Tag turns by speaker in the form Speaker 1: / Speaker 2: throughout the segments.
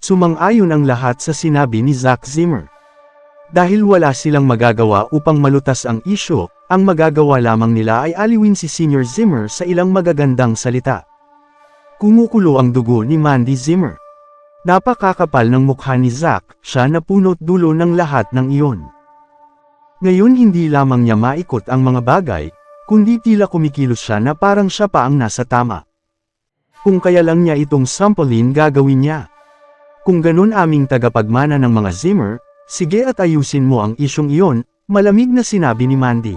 Speaker 1: Sumang-ayon ang lahat sa sinabi ni Zack Zimmer. Dahil wala silang magagawa upang malutas ang isyu, ang magagawa lamang nila ay aliwin si Sr. Zimmer sa ilang magagandang salita. Kumukulo ang dugo ni Mandy Zimmer. Napakakapal ng mukha ni Zack, siya na punot dulo ng lahat ng iyon. Ngayon hindi lamang niya maikot ang mga bagay, kundi tila kumikilos siya na parang siya pa ang nasa tama. Kung kaya lang niya itong samplein gagawin niya. Kung ganun aming tagapagmana ng mga Zimmer, sige at ayusin mo ang isyong iyon, malamig na sinabi ni Mandy.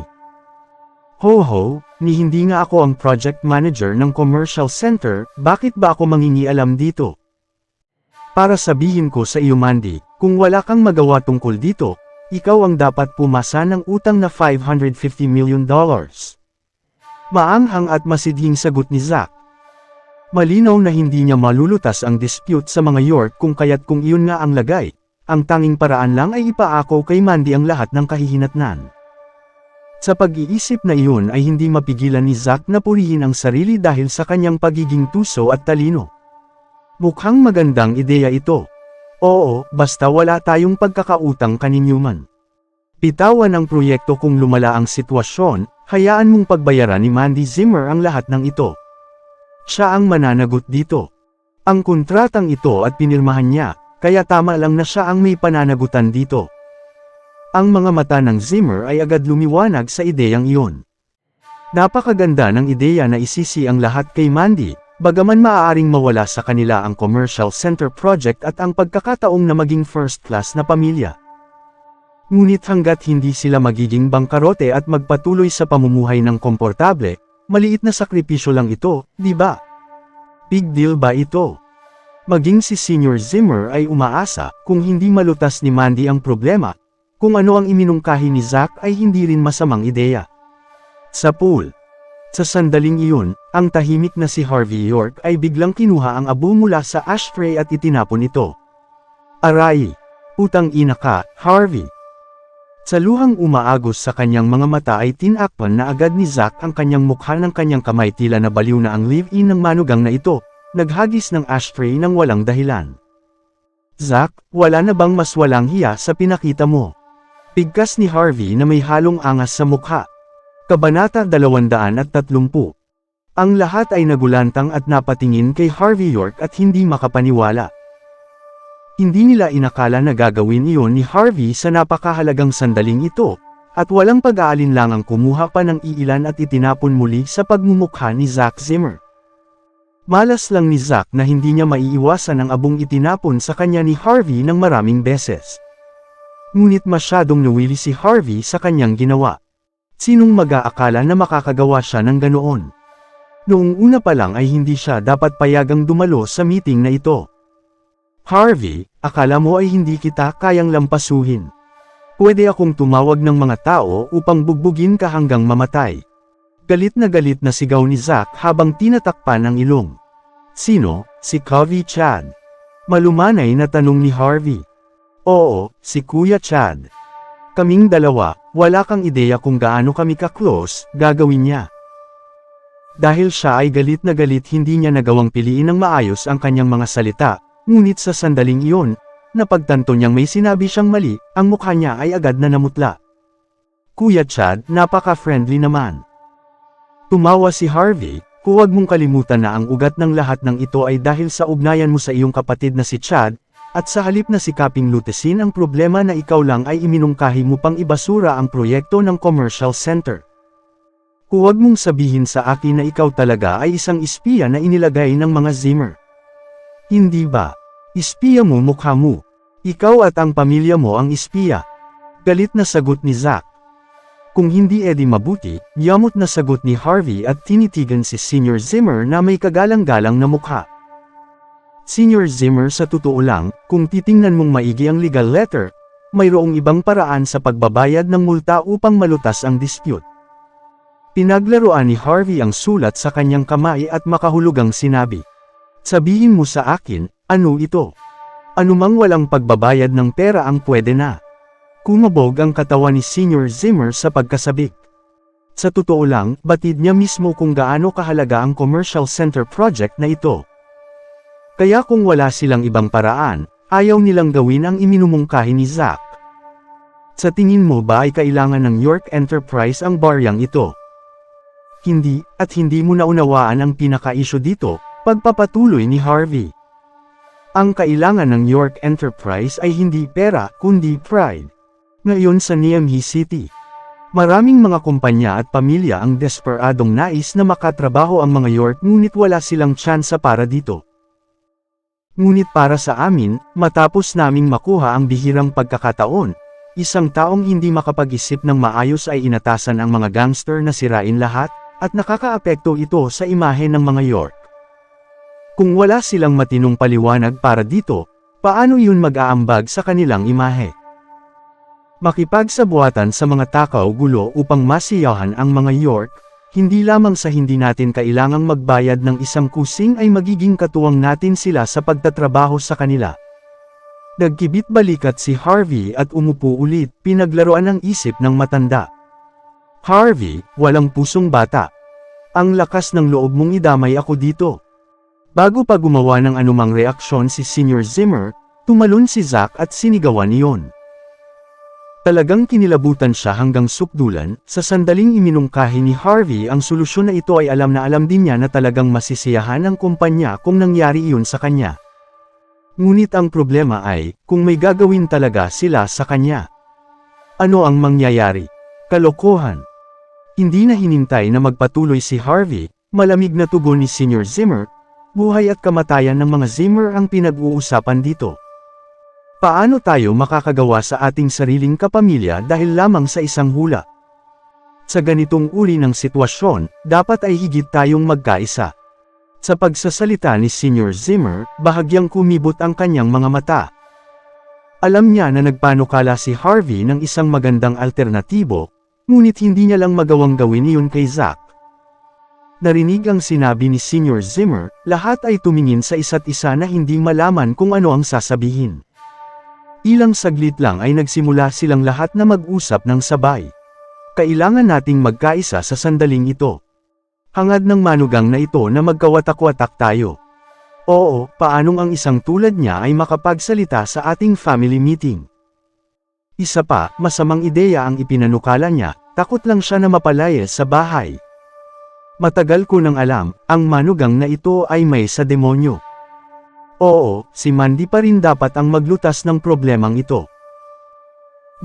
Speaker 1: Ho, ni hindi nga ako ang project manager ng commercial center, bakit ba ako mangingialam dito? Para sabihin ko sa iyo Mandy, kung wala kang magawa tungkol dito, ikaw ang dapat pumasa ng utang na $550 million. Maanghang at masidhing sagot ni Zack. Malinaw na hindi niya malulutas ang dispute sa mga York kung iyon nga ang lagay. Ang tanging paraan lang ay ipaako kay Mandy ang lahat ng kahihinatnan. Sa pag-iisip na iyon ay hindi mapigilan ni Zack na purihin ang sarili dahil sa kanyang pagiging tuso at talino. Mukhang magandang ideya ito. Oo, basta wala tayong pagkakautang kaninyuman. Bitawan ang proyekto kung lumala ang sitwasyon, hayaan mong pagbayaran ni Mandy Zimmer ang lahat ng ito. Siya ang mananagot dito. Ang kontratang ito at pinirmahan niya, kaya tama lang na siya ang may pananagutan dito. Ang mga mata ng Zimmer ay agad lumiwanag sa ideyang iyon. Napakaganda ng ideya na isisi ang lahat kay Mandy, bagaman maaaring mawala sa kanila ang commercial center project at ang pagkakataong na maging first class na pamilya. Ngunit hanggat hindi sila magiging bangkarote at magpatuloy sa pamumuhay ng komportable, maliit na sakripisyo lang ito, di ba? Big deal ba ito? Maging si Sr. Zimmer ay umaasa, kung hindi malutas ni Mandy ang problema, kung ano ang iminungkahi ni Zack ay hindi rin masamang ideya. Sa pool. Sa sandaling iyon, ang tahimik na si Harvey York ay biglang kinuha ang abo mula sa ashtray at itinapon ito. Aray! Putang ina ka, Harvey! Sa luhang umaagos sa kanyang mga mata ay tinakpan na agad ni Zack ang kanyang mukha ng kanyang kamay tila na baliw na ang live-in ng manugang na ito, naghagis ng ashtray ng walang dahilan. Zack, wala na bang mas walang hiya sa pinakita mo? Bigkas ni Harvey na may halong angas sa mukha. Kabanata 230. Ang lahat ay nagulantang at napatingin kay Harvey York at hindi makapaniwala. Hindi nila inakala na gagawin iyon ni Harvey sa napakahalagang sandaling ito, at walang pag-aalinlangang kumuha pa ng iilan at itinapon muli sa pagmumukha ni Zack Zimmer. Malas lang ni Zack na hindi niya maiiwasan ang abong itinapon sa kanya ni Harvey ng maraming beses. Ngunit masyadong nawili si Harvey sa kanyang ginawa. Sinong mag-aakala na makakagawa siya ng ganoon? Noong una pa lang ay hindi siya dapat payagang dumalo sa meeting na ito. Harvey, akala mo ay hindi kita kayang lampasuhin. Pwede akong tumawag ng mga tao upang bugbugin ka hanggang mamatay. Galit na sigaw ni Zack habang tinatakpan ang ilong. Sino? Si Covey Chad? Malumanay na tanong ni Harvey. Oo, si Kuya Chad. Kaming dalawa, wala kang ideya kung gaano kami ka-close, gagawin niya. Dahil siya ay galit na galit hindi niya nagawang piliin ng maayos ang kanyang mga salita, ngunit sa sandaling iyon, napagtanto niyang may sinabi siyang mali, ang mukha niya ay agad na namutla. Kuya Chad, napaka-friendly naman. Tumawa si Harvey, huwag mong kalimutan na ang ugat ng lahat ng ito ay dahil sa ugnayan mo sa iyong kapatid na si Chad, at sa halip na sikaping lutesin ang problema na ikaw lang ay iminungkahi mo pang ibasura ang proyekto ng commercial center. Huwag mong sabihin sa akin na ikaw talaga ay isang espiya na inilagay ng mga Zimmer. Hindi ba? Espiya mo mukha mo. Ikaw at ang pamilya mo ang espiya. Galit na sagot ni Zack. Kung hindi edi mabuti, yamot na sagot ni Harvey at tinitigan si Sr. Zimmer na may kagalang-galang na mukha. Sr. Zimmer, sa totoo lang, kung titingnan mong maigi ang legal letter, mayroong ibang paraan sa pagbabayad ng multa upang malutas ang dispute. Pinaglaruan ni Harvey ang sulat sa kanyang kamay at makahulugang sinabi. Sabihin mo sa akin, ano ito? Anumang walang pagbabayad ng pera ang pwede na. Kumabog ang katawan ni Sr. Zimmer sa pagkasabik. Sa totoo lang, batid niya mismo kung gaano kahalaga ang commercial center project na ito. Kaya kung wala silang ibang paraan, ayaw nilang gawin ang iminumungkahi ni Zack. Sa tingin mo ba ay kailangan ng York Enterprise ang baryang ito? Hindi, at hindi mo naunawaan ang pinaka-issue dito, pagpapatuloy ni Harvey. Ang kailangan ng York Enterprise ay hindi pera, kundi pride. Ngayon sa Niamey City, maraming mga kumpanya at pamilya ang desperadong nais na makatrabaho ang mga York ngunit wala silang tsansa para dito. Ngunit para sa amin, matapos naming makuha ang bihirang pagkakataon, isang taong hindi makapag-isip ng maayos ay inatasan ang mga gangster na sirain lahat, at nakakaapekto ito sa imahe ng mga York. Kung wala silang matinong paliwanag para dito, paano yun mag-aambag sa kanilang imahe? Makipagsabuatan sa mga takaw gulo upang masiyahan ang mga York, hindi lamang sa hindi natin kailangang magbayad ng isang kusing ay magiging katuwang natin sila sa pagtatrabaho sa kanila. Nagkibit balikat si Harvey at umupo ulit, pinaglaruan ang isip ng matanda. Harvey, walang pusong bata. Ang lakas ng loob mong idamay ako dito. Bago pa gumawa ng anumang reaksyon si Sr. Zimmer, tumalon si Zack at sinigawan iyon. Talagang kinilabutan siya hanggang sukdulan, sa sandaling iminungkahi ni Harvey ang solusyon na ito ay alam na alam din niya na talagang masisiyahan ang kumpanya kung nangyari iyon sa kanya. Ngunit ang problema ay, kung may gagawin talaga sila sa kanya. Ano ang mangyayari? Kalokohan. Hindi na hinintay na magpatuloy si Harvey, malamig na tugon ni Sr. Zimmer, buhay at kamatayan ng mga Zimmer ang pinag-uusapan dito. Paano tayo makakagawa sa ating sariling kapamilya dahil lamang sa isang hula? Sa ganitong uri ng sitwasyon, dapat ay higit tayong magkaisa. Sa pagsasalita ni Sr. Zimmer, bahagyang kumibot ang kanyang mga mata. Alam niya na nagpanukala si Harvey ng isang magandang alternatibo, ngunit hindi niya lang magawang gawin iyon kay Zack. Narinig ang sinabi ni Sr. Zimmer, lahat ay tumingin sa isa't isa na hindi malaman kung ano ang sasabihin. Ilang saglit lang ay nagsimula silang lahat na mag-usap ng sabay. Kailangan nating magkaisa sa sandaling ito. Hangad ng manugang na ito na magkawatak-watak tayo. Oo, paanong ang isang tulad niya ay makapagsalita sa ating family meeting? Isa pa, masamang ideya ang ipinanukala niya, takot lang siya na mapalayas sa bahay. Matagal ko nang alam, ang manugang na ito ay may sa demonyo. Oo, si Mandy pa rin dapat ang maglutas ng problemang ito.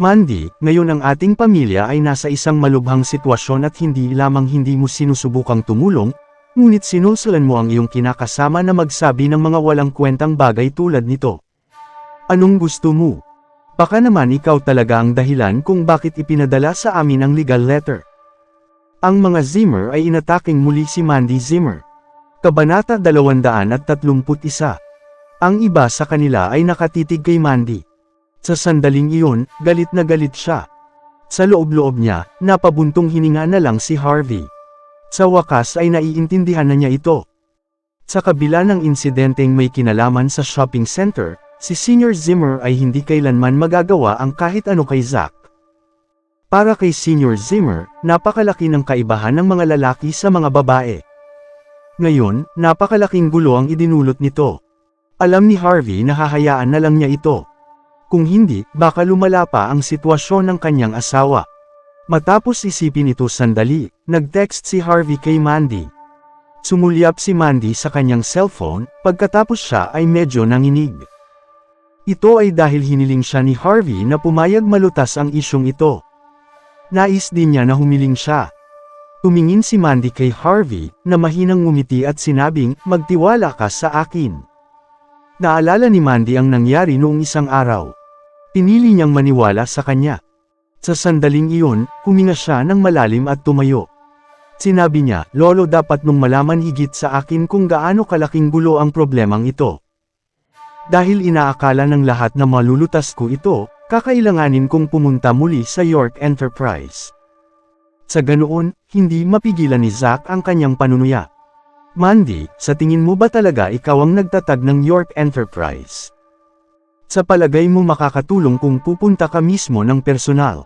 Speaker 1: Mandy, ngayon ang ating pamilya ay nasa isang malubhang sitwasyon at hindi lamang hindi mo sinusubukang tumulong, ngunit sinusulan mo ang iyong kinakasama na magsabi ng mga walang kwentang bagay tulad nito. Anong gusto mo? Baka naman ikaw talaga ang dahilan kung bakit ipinadala sa amin ang legal letter. Ang mga Zimmer ay inataking muli si Mandy Zimmer. Kabanata 231. Ang iba sa kanila ay nakatitig kay Mandy. Sa sandaling iyon, galit na galit siya. Sa loob-loob niya, napabuntong hininga na lang si Harvey. Sa wakas ay naiintindihan na niya ito. Sa kabila ng insidenteng may kinalaman sa shopping center, si Sr. Zimmer ay hindi kailanman magagawa ang kahit ano kay Zack. Para kay Sr. Zimmer, napakalaki ng kaibahan ng mga lalaki sa mga babae. Ngayon, napakalaking gulo ang idinulot nito. Alam ni Harvey na hahayaan na lang niya ito. Kung hindi, baka lumala pa ang sitwasyon ng kanyang asawa. Matapos isipin ito sandali, nag-text si Harvey kay Mandy. Sumulyap si Mandy sa kanyang cellphone, pagkatapos siya ay medyo nanginig. Ito ay dahil hiniling siya ni Harvey na pumayag malutas ang isyong ito. Nais din niya na humiling siya. Tumingin si Mandy kay Harvey, na mahinang ngumiti at sinabing, magtiwala ka sa akin. Naalala ni Mandy ang nangyari noong isang araw. Pinili niyang maniwala sa kanya. Sa sandaling iyon, huminga siya ng malalim at tumayo. Sinabi niya, Lolo, dapat nung malaman higit sa akin kung gaano kalaking gulo ang problemang ito. Dahil inaakala ng lahat na malulutas ko ito, kakailanganin kong pumunta muli sa York Enterprise. Sa ganoon, hindi mapigilan ni Zack ang kanyang panunuya. Mandy, sa tingin mo ba talaga ikaw ang nagtatag ng York Enterprise? Sa palagay mo makakatulong kung pupunta ka mismo ng personal.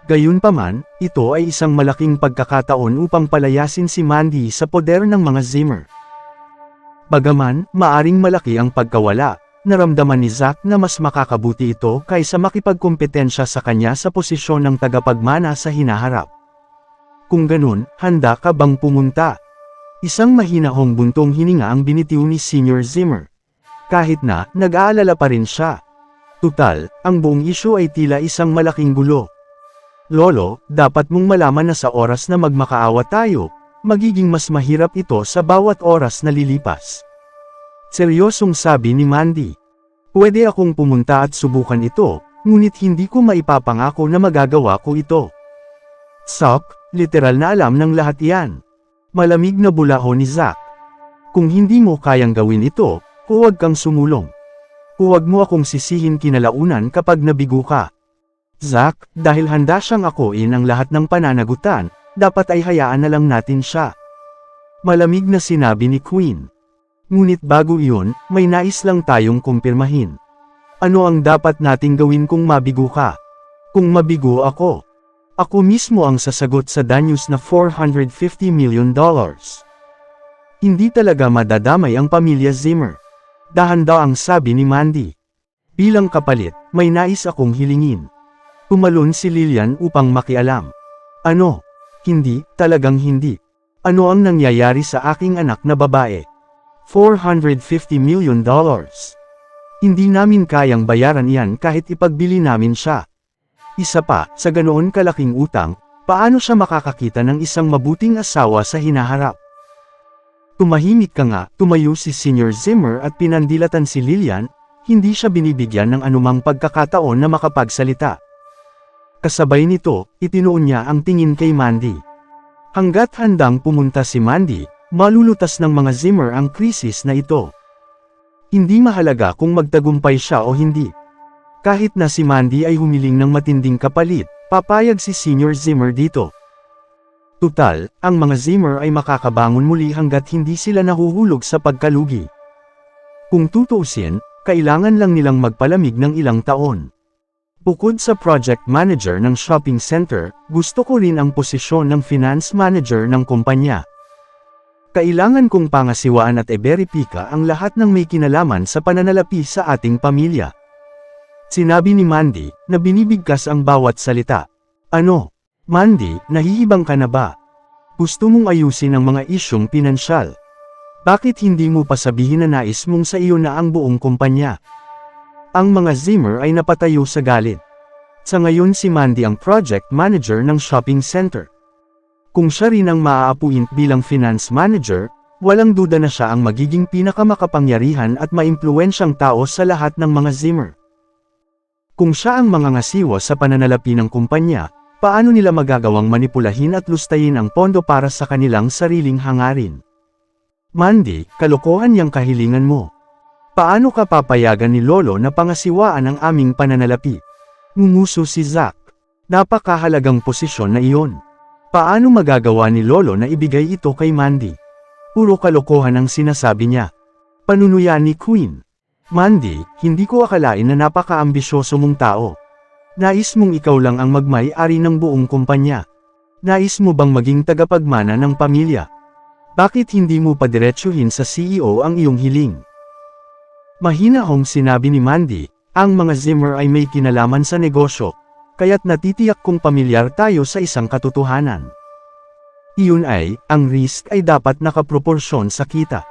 Speaker 1: Gayunpaman, ito ay isang malaking pagkakataon upang palayasin si Mandy sa poder ng mga Zimmer. Bagaman, maaring malaki ang pagkawala, naramdaman ni Zack na mas makakabuti ito kaysa makipagkompetensya sa kanya sa posisyon ng tagapagmana sa hinaharap. Kung ganun, handa ka bang pumunta? Isang mahinahong buntong hininga ang binitiw ni Senior Zimmer. Kahit na, nag-aalala pa rin siya. Tutal, ang buong isyu ay tila isang malaking gulo. Lolo, dapat mong malaman na sa oras na magmakaawa tayo, magiging mas mahirap ito sa bawat oras na lilipas. Seryosong sabi ni Mandy. Pwede akong pumunta at subukan ito, ngunit hindi ko maipapangako na magagawa ko ito. Sok, literal na alam ng lahat iyan. Malamig na bulaho ni Zack. Kung hindi mo kayang gawin ito, huwag kang sumulong. Huwag mo akong sisihin kinalaunan kapag nabigo ka. Zack, dahil handa siyang akuin ang lahat ng pananagutan, dapat ay hayaan na lang natin siya. Malamig na sinabi ni Queen. Ngunit bago iyon, may nais lang tayong kumpirmahin. Ano ang dapat nating gawin kung mabigo ka? Kung mabigo ako, ako mismo ang sasagot sa danyos na $450 million. Hindi talaga madadamay ang pamilya Zimmer. Dahan-daang sabi ni Mandy. Bilang kapalit, may nais akong hilingin. Tumalon si Lillian upang makialam. Ano? Hindi, talagang hindi. Ano ang nangyayari sa aking anak na babae? $450 million. Hindi namin kayang bayaran iyan kahit ipagbili namin siya. Isa pa, sa ganoon kalaking utang, paano siya makakakita ng isang mabuting asawa sa hinaharap? Tumahimik ka nga, tumayo si Senior Zimmer at pinandilatan si Lillian, hindi siya binibigyan ng anumang pagkakataon na makapagsalita. Kasabay nito, itinuon niya ang tingin kay Mandy. Hanggat handang pumunta si Mandy, malulutas ng mga Zimmer ang krisis na ito. Hindi mahalaga kung magtagumpay siya o hindi. Kahit na si Mandy ay humiling ng matinding kapalit, papayag si Senior Zimmer dito. Tutal, ang mga Zimmer ay makakabangon muli hanggat hindi sila nahuhulog sa pagkalugi. Kung tutuusin, kailangan lang nilang magpalamig ng ilang taon. Bukod sa project manager ng shopping center, gusto ko rin ang posisyon ng finance manager ng kumpanya. Kailangan kong pangasiwaan at iberipika ang lahat ng may kinalaman sa pananalapi sa ating pamilya. Sinabi ni Mandy, na binibigkas ang bawat salita. Ano? Mandy, nahihibang ka na ba? Gusto mong ayusin ang mga isyong pinansyal. Bakit hindi mo pa sabihin na nais mong sa iyo na ang buong kumpanya? Ang mga Zimmer ay napatayo sa galit. Sa ngayon si Mandy ang project manager ng shopping center. Kung siya rin ang maaapuint bilang finance manager, walang duda na siya ang magiging pinakamakapangyarihan at maimpluwensyang tao sa lahat ng mga Zimmer. Kung siya ang mangangasiwa sa pananalapi ng kumpanya, paano nila magagawang manipulahin at lustayin ang pondo para sa kanilang sariling hangarin? Mandy, kalokohan yang kahilingan mo. Paano ka papayagan ni Lolo na pangasiwaan ang aming pananalapi? Ngumuso si Zack. Napakahalagang posisyon na iyon. Paano magagawa ni Lolo na ibigay ito kay Mandy? Puro kalokohan ang sinasabi niya. Panunuya ni Queen. Mandy, hindi ko akalain na napaka-ambisyoso mong tao. Nais mong ikaw lang ang magmay-ari ng buong kumpanya. Nais mo bang maging tagapagmana ng pamilya? Bakit hindi mo padiretsuhin sa CEO ang iyong hiling? Mahinahong sinabi ni Mandy, ang mga Zimmer ay may kinalaman sa negosyo, kaya't natitiyak kong pamilyar tayo sa isang katotohanan. Iyon ay, ang risk ay dapat nakaproporsyon sa kita.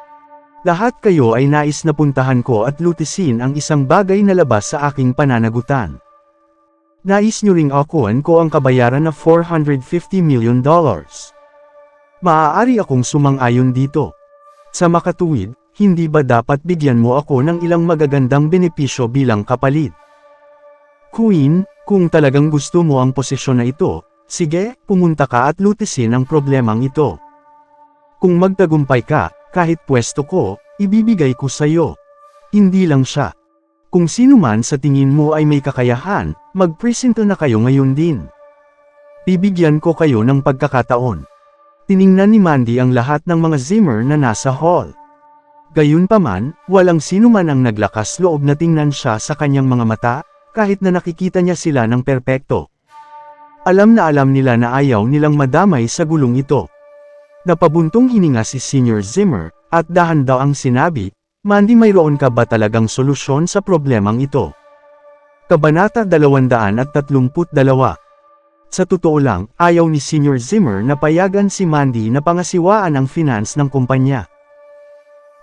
Speaker 1: Lahat kayo ay nais na puntahan ko at lutisin ang isang bagay na labas sa aking pananagutan. Nais nyo ring akuan ko ang kabayaran na $450 million. Maaari akong sumang-ayon dito. Sa makatuwid, hindi ba dapat bigyan mo ako ng ilang magagandang benepisyo bilang kapalit? Queen, kung talagang gusto mo ang posisyon na ito, sige, pumunta ka at lutisin ang problemang ito. Kung magtagumpay ka, kahit pwesto ko, ibibigay ko sa iyo. Hindi lang siya. Kung sino man sa tingin mo ay may kakayahan, magpresento na kayo ngayon din. Bibigyan ko kayo ng pagkakataon. Tiningnan ni Mandy ang lahat ng mga Zimmer na nasa hall. Gayunpaman, walang sino man ang naglakas loob na tingnan siya sa kanyang mga mata, kahit na nakikita niya sila ng perpekto. Alam na alam nila na ayaw nilang madamay sa gulong ito. Napabuntong hininga si Senior Zimmer, At dahan daw ang sinabi, Mandy, mayroon ka ba talagang solusyon sa problemang ito? Kabanata 232. Sa totoo lang, ayaw ni Senior Zimmer na payagan si Mandy na pangasiwaan ang finance ng kumpanya.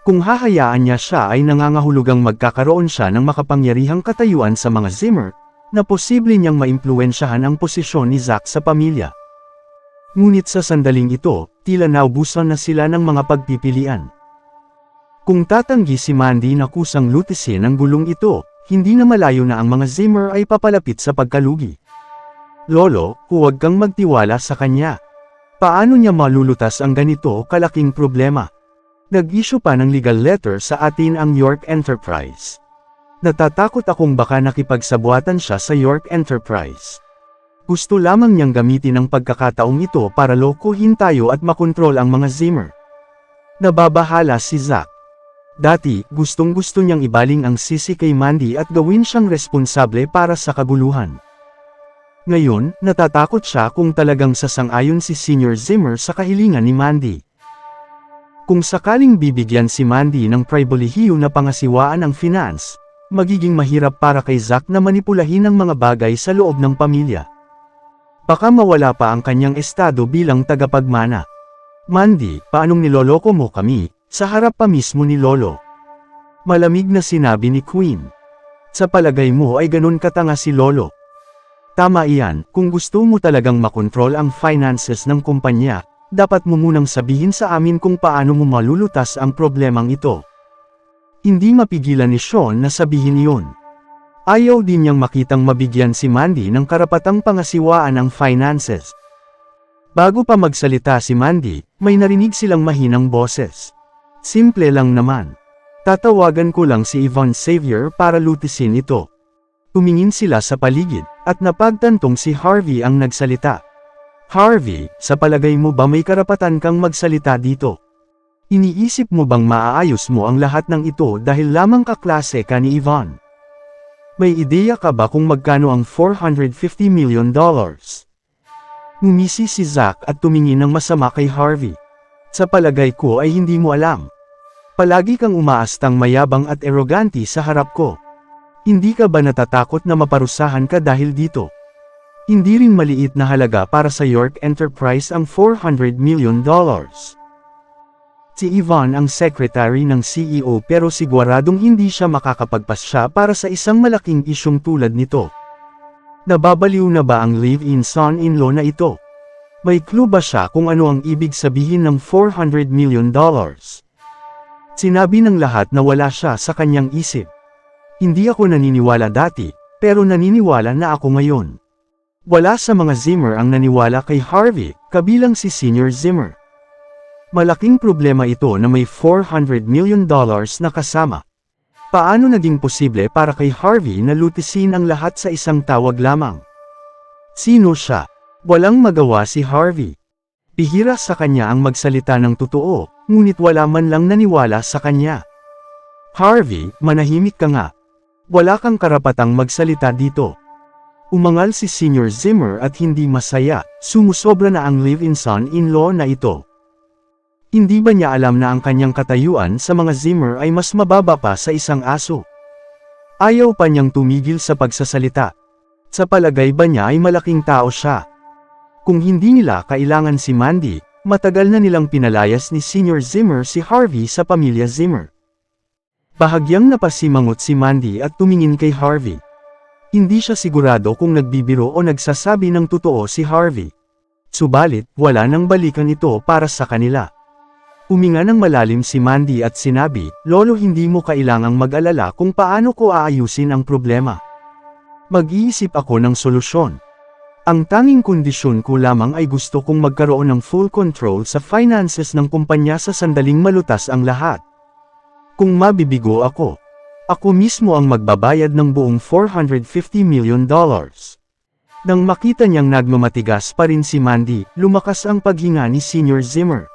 Speaker 1: Kung hahayaan niya siya ay nangangahulugang magkakaroon siya ng makapangyarihang katayuan sa mga Zimmer, na posible niyang maimpluwensyahan ang posisyon ni Zack sa pamilya. Ngunit sa sandaling ito, tila naubusan na sila ng mga pagpipilian. Kung tatanggi si Mandy na kusang lutisin ang gulong ito, hindi na malayo na ang mga Zimmer ay papalapit sa pagkalugi. Lolo, huwag kang magtiwala sa kanya. Paano niya malulutas ang ganito kalaking problema? Nag-issue pa ng legal letter sa atin ang York Enterprise. Natatakot akong baka nakipagsabuatan siya sa York Enterprise. Gusto lamang niyang gamitin ang pagkakataong ito para lokohin tayo at makontrol ang mga Zimmer. Nababahala si Zack. Dati, gustong-gusto niyang ibaling ang sisi kay Mandy at gawin siyang responsable para sa kaguluhan. Ngayon, natatakot siya kung talagang sasang-ayon si Senior Zimmer sa kahilingan ni Mandy. Kung sakaling bibigyan si Mandy ng pribilehiyo na pangasiwaan ang finance, magiging mahirap para kay Zack na manipulahin ang mga bagay sa loob ng pamilya. Baka mawala pa ang kanyang estado bilang tagapagmana. Mandy, paanong niloloko mo kami, sa harap pa mismo ni Lolo? Malamig na sinabi ni Queen. Sa palagay mo ay ganun katanga si Lolo? Tama iyan, kung gusto mo talagang makontrol ang finances ng kumpanya, dapat mo munang sabihin sa amin kung paano mo malulutas ang problemang ito. Hindi mapigilan ni Sean na sabihin iyon. Ayaw din niyang makitang mabigyan si Mandy ng karapatang pangasiwaan ang finances. Bago pa magsalita si Mandy, may narinig silang mahinang boses. Simple lang naman. Tatawagan ko lang si Yvonne Xavier para lutisin ito. Tumingin sila sa paligid, at napagtantong si Harvey ang nagsalita. Harvey, sa palagay mo ba may karapatan kang magsalita dito? Iniisip mo bang maaayos mo ang lahat ng ito dahil lamang kaklase ka ni Yvonne? May ideya ka ba kung magkano ang $450 million? Ngumisi si Zack at tumingin ng masama kay Harvey. Sa palagay ko ay hindi mo alam. Palagi kang umaastang mayabang at arrogante sa harap ko. Hindi ka ba natatakot na maparusahan ka dahil dito? Hindi rin maliit na halaga para sa York Enterprise ang $400 million. Si Yvonne ang secretary ng CEO pero siguradong hindi siya makakapagpasya para sa isang malaking isyong tulad nito. Nababaliw na ba ang live-in son-in-law na ito? May clue ba siya kung ano ang ibig sabihin ng $400 million? Sinabi ng lahat na wala siya sa kanyang isip. Hindi ako naniniwala dati, pero naniniwala na ako ngayon. Wala sa mga Zimmer ang naniwala kay Harvey, kabilang si Senior Zimmer. Malaking problema ito na may $400 million na kasama. Paano naging posible para kay Harvey na lutisin ang lahat sa isang tawag lamang? Sino siya? Walang magawa si Harvey. Bihira sa kanya ang magsalita ng totoo, ngunit wala man lang naniwala sa kanya. Harvey, manahimik ka nga. Wala kang karapatang magsalita dito. Umangal si Senior Zimmer at hindi masaya, sumusobra na ang live-in son-in-law na ito. Hindi ba niya alam na ang kanyang katayuan sa mga Zimmer ay mas mababa pa sa isang aso? Ayaw pa niyang tumigil sa pagsasalita. Sa palagay ba niya ay malaking tao siya? Kung hindi nila kailangan si Mandy, matagal na nilang pinalayas ni Senior Zimmer si Harvey sa pamilya Zimmer. Bahagyang napasimangot si Mandy at tumingin kay Harvey. Hindi siya sigurado kung nagbibiro o nagsasabi ng totoo si Harvey. Subalit, wala nang balikan ito para sa kanila. Huminga ng malalim si Mandy at sinabi, Lolo, hindi mo kailangang mag-alala kung paano ko aayusin ang problema. Mag-iisip ako ng solusyon. Ang tanging kondisyon ko lamang ay gusto kong magkaroon ng full control sa finances ng kumpanya sa sandaling malutas ang lahat. Kung mabibigo ako mismo ang magbabayad ng buong $450 million. Nang makita niyang nagmamatigas pa rin si Mandy, lumakas ang paghinga ni Senior Zimmer.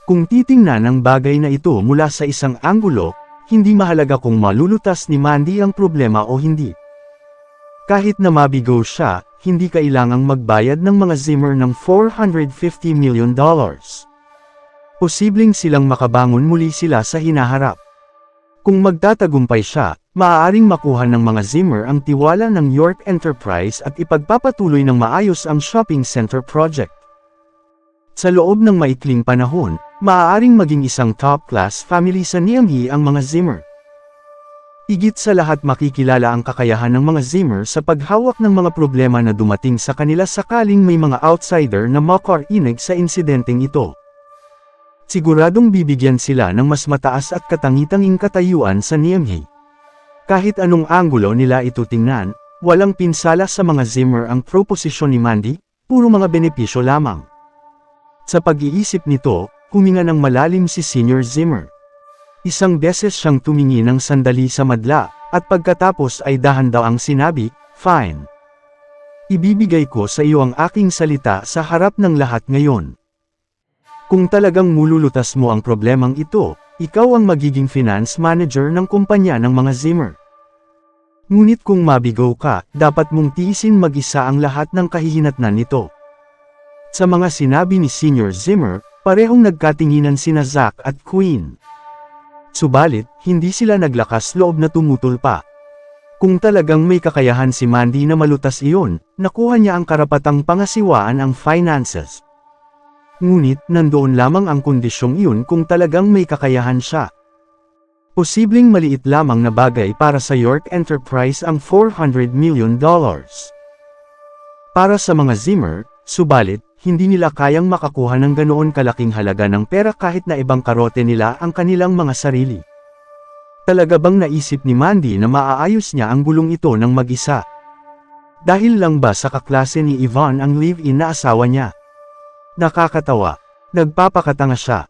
Speaker 1: Kung titingnan ang bagay na ito mula sa isang anggulo, hindi mahalaga kung malulutas ni Mandy ang problema o hindi. Kahit na mabigo siya, hindi kailangang magbayad ng mga Zimmer ng $450 million. Posibleng silang makabangon muli sila sa hinaharap. Kung magtatagumpay siya, maaaring makuha ng mga Zimmer ang tiwala ng York Enterprise at ipagpapatuloy ng maayos ang shopping center project. Sa loob ng maikling panahon, maaaring maging isang top-class family sa Niamey ang mga Zimmer. Higit sa lahat makikilala ang kakayahan ng mga Zimmer sa paghawak ng mga problema na dumating sa kanila sakaling may mga outsider na makarinig sa insidenteng ito. Siguradong bibigyan sila ng mas mataas at katangitanging katayuan sa Niamey. Kahit anong anggulo nila ito tingnan, walang pinsala sa mga Zimmer ang proposisyon ni Mandy, puro mga benepisyo lamang. Sa pag-iisip nito, huminga ng malalim si Senior Zimmer. Isang beses siyang tumingi ng sandali sa madla, at pagkatapos ay dahan-dahang sinabi, "Fine. Ibibigay ko sa iyo ang aking salita sa harap ng lahat ngayon. Kung talagang mululutas mo ang problemang ito, ikaw ang magiging finance manager ng kumpanya ng mga Zimmer. Ngunit kung mabigaw ka, dapat mong tiisin mag-isa ang lahat ng kahihinatnan nito." Sa mga sinabi ni Senior Zimmer, parehong nagkatinginan sina Zack at Queen. Subalit, hindi sila naglakas loob na tumutol pa. Kung talagang may kakayahan si Mandy na malutas iyon, nakuha niya ang karapatang pangasiwaan ang finances. Ngunit, nandoon lamang ang kondisyong iyon kung talagang may kakayahan siya. Posibleng maliit lamang na bagay para sa York Enterprise ang $400 million. Para sa mga Zimmer, subalit, hindi nila kayang makakuha ng ganoon kalaking halaga ng pera kahit na ibang karote nila ang kanilang mga sarili. Talaga bang naisip ni Mandy na maaayos niya ang gulong ito ng mag-isa? Dahil lang ba sa kaklase ni Yvonne ang live-in na asawa niya? Nakakatawa. Nagpapakatanga siya.